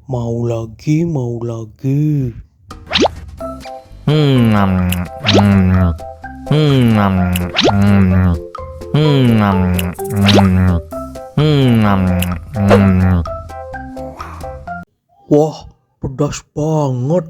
Mau lagi, mau lagi. Wah, pedas banget.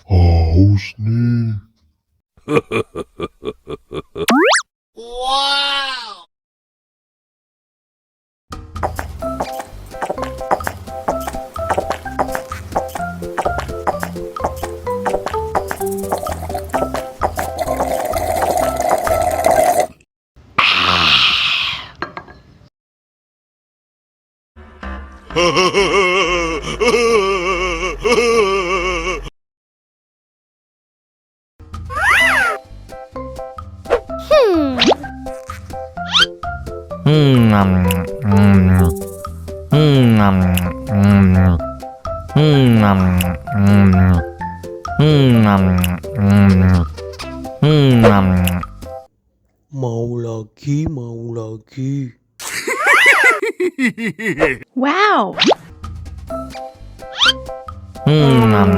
Haus nih. Mau lagi, mau lagi. Wow. Enak.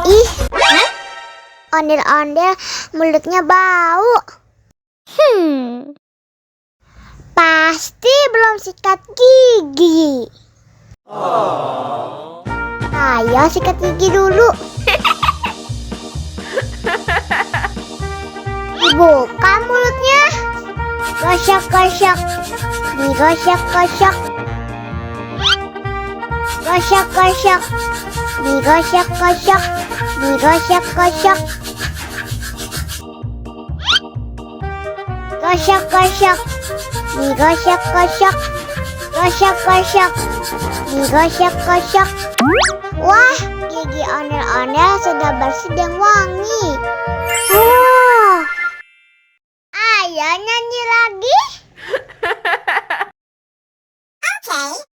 Ih, ondel-ondel mulutnya bau. Pasti belum sikat gigi. Ayo sikat gigi dulu. Dibuka mulutnya. Gosok-gosok. Digosok-gosok. Gosok-gosok. Digosok-gosok. Digosok-gosok. Gosok-gosok. Digosok-gosok. Gosok-gosok. Digosok-gosok. Wah, gigi ondel-ondel sudah bersih dan wangi. Ayo nyanyi lagi. Oke.